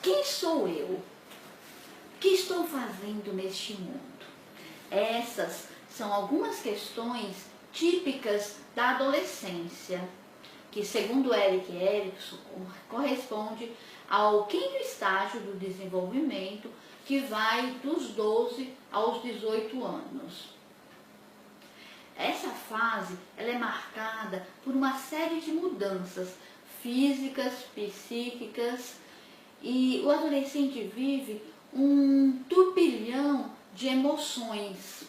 Quem sou eu? O que estou fazendo neste mundo? Essas são algumas questões típicas da adolescência, que segundo Erik Erikson corresponde ao quinto estágio do desenvolvimento, que vai dos 12 aos 18 anos. Essa fase ela é marcada por uma série de mudanças físicas, psíquicas, e o adolescente vive um turbilhão de emoções,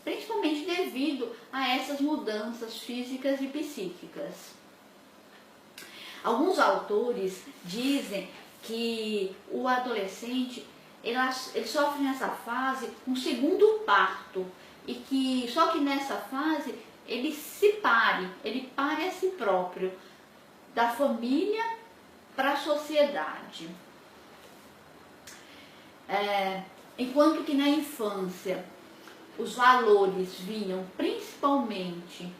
principalmente devido a essas mudanças físicas e psíquicas. Alguns autores dizem que o adolescente ele sofre nessa fase um segundo parto, e que só que nessa fase ele para a si próprio, da família para a sociedade. Enquanto que na infância os valores vinham principalmente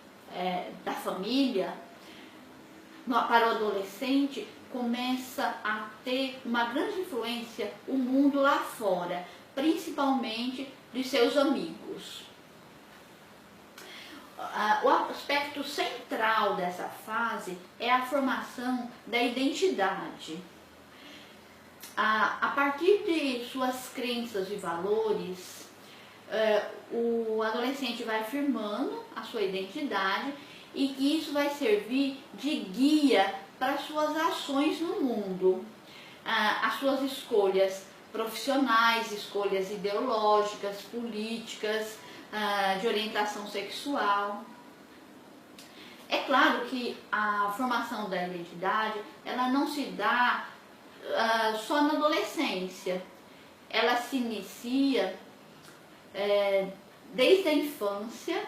da família, para o adolescente começa a ter uma grande influência o mundo lá fora, principalmente de seus amigos. O aspecto central dessa fase é a formação da identidade. A partir de suas crenças e valores, o adolescente vai firmando a sua identidade, e que isso vai servir de guia para suas ações no mundo, as suas escolhas profissionais, escolhas ideológicas, políticas, de orientação sexual. É claro que a formação da identidade ela não se dá só na adolescência, ela se inicia desde a infância.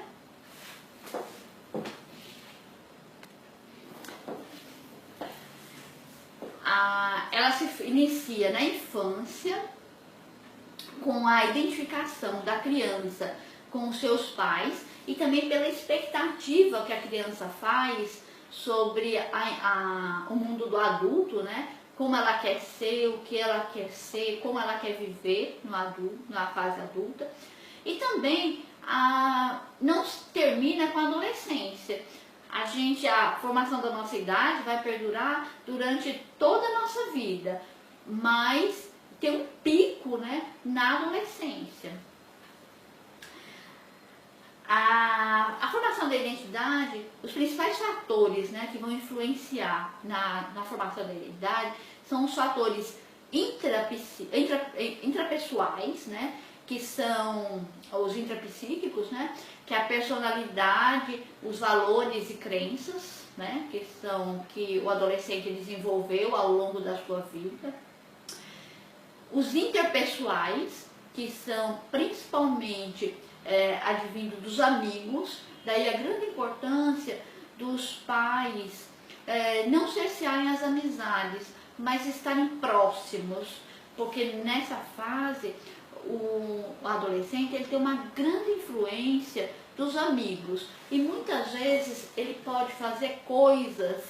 Ela se inicia na infância com a identificação da criança com os seus pais e também pela expectativa que a criança faz sobre o mundo do adulto, né? Como ela quer ser, o que ela quer ser, como ela quer viver na fase adulta. E também não termina com a adolescência. A formação da nossa idade vai perdurar durante toda a nossa vida, mas tem um pico, né, na adolescência. A formação da identidade, os principais fatores, né, que vão influenciar na formação da identidade são os fatores intrapessoais, né, que são os intrapsíquicos, né, que é a personalidade, os valores e crenças, né, que o adolescente desenvolveu ao longo da sua vida. Os interpessoais, que são principalmente advindo dos amigos, daí a grande importância dos pais não cercearem as amizades, mas estarem próximos, porque nessa fase o adolescente ele tem uma grande influência dos amigos, e muitas vezes ele pode fazer coisas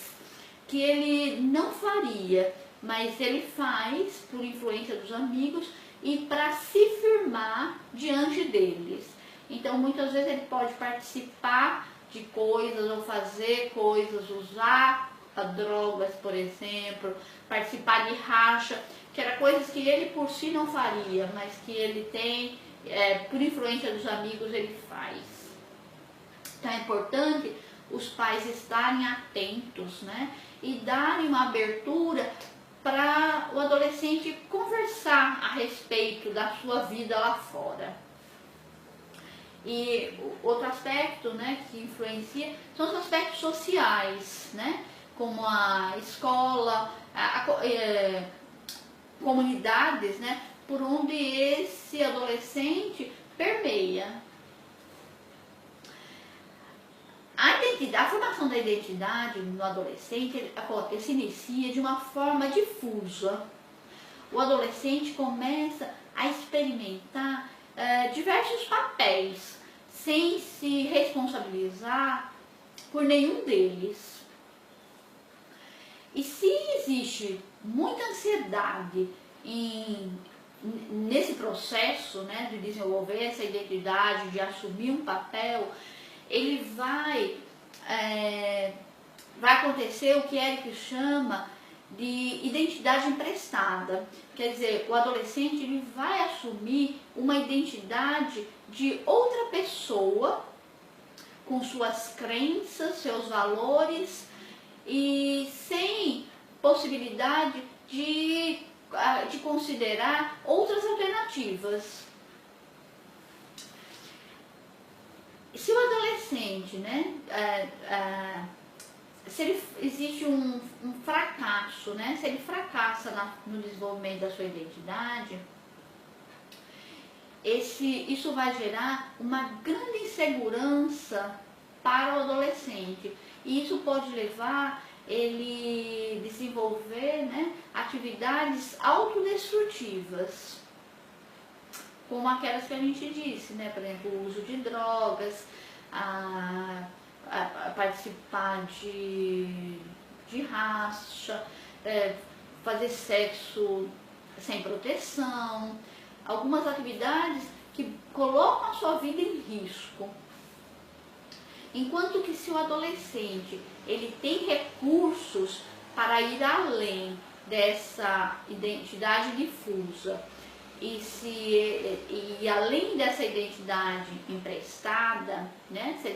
que ele não faria, mas ele faz por influência dos amigos e para se firmar diante deles. Então muitas vezes ele pode participar de coisas ou fazer coisas, usar drogas, por exemplo, participar de racha, que era coisas que ele por si não faria, mas que ele tem, por influência dos amigos, ele faz. Então é importante os pais estarem atentos, né, e darem uma abertura para o adolescente conversar a respeito da sua vida lá fora. E outro aspecto, né, que influencia são os aspectos sociais, né, como a escola, comunidades, né, por onde esse adolescente permeia. A formação da identidade no adolescente se inicia de uma forma difusa. O adolescente começa a experimentar diversos papéis, sem se responsabilizar por nenhum deles. E se existe muita ansiedade nesse processo, né, de desenvolver essa identidade, de assumir um papel, ele vai acontecer o que Eric chama de identidade emprestada. Quer dizer, o adolescente ele vai assumir uma identidade de outra pessoa, com suas crenças, seus valores, e sem possibilidade de considerar outras alternativas. Se o adolescente, né, se existe um fracasso, né, se ele fracassa no desenvolvimento da sua identidade, isso vai gerar uma grande insegurança para o adolescente. E isso pode levar ele a desenvolver, né, atividades autodestrutivas, como aquelas que a gente disse, né, por exemplo, o uso de drogas, a participar de racha, fazer sexo sem proteção, algumas atividades que colocam a sua vida em risco. Enquanto que se o adolescente ele tem recursos para ir além dessa identidade difusa e além dessa identidade emprestada, né, se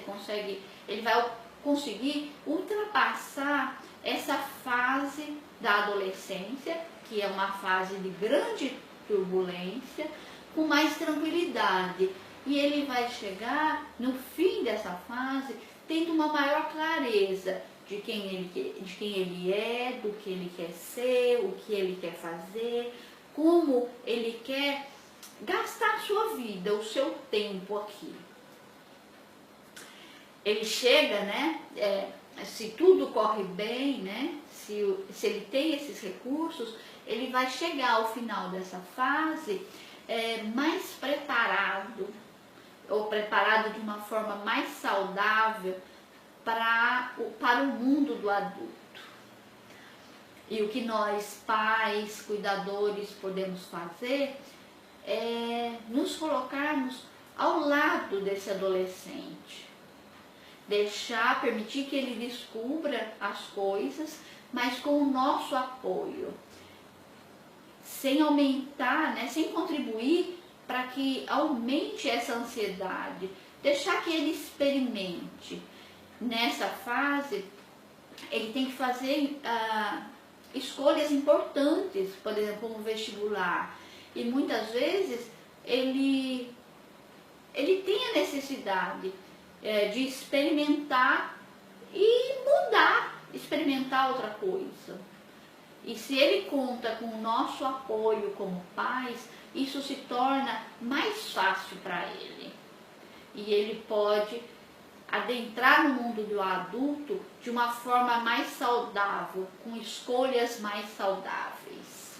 ele vai conseguir ultrapassar essa fase da adolescência, que é uma fase de grande turbulência, com mais tranquilidade. E ele vai chegar no fim dessa fase tendo uma maior clareza de quem ele é, do que ele quer ser, o que ele quer fazer, como ele quer gastar a sua vida, o seu tempo aqui. Ele chega, né, se tudo corre bem, né, se ele tem esses recursos, ele vai chegar ao final dessa fase mais preparado, ou preparado de uma forma mais saudável para o mundo do adulto. E o que nós, pais, cuidadores, podemos fazer é nos colocarmos ao lado desse adolescente. Permitir que ele descubra as coisas, mas com o nosso apoio. Sem aumentar, né, sem contribuir para que aumente essa ansiedade. Deixar que ele experimente. Nessa fase, ele tem que fazer escolhas importantes, por exemplo, como vestibular. E muitas vezes ele tem a necessidade de experimentar e mudar, experimentar outra coisa. E se ele conta com o nosso apoio como pais, isso se torna mais fácil para ele. E ele pode adentrar no mundo do adulto de uma forma mais saudável, com escolhas mais saudáveis.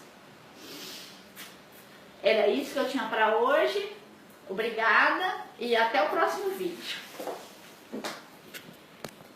Era isso que eu tinha para hoje. Obrigada e até o próximo vídeo.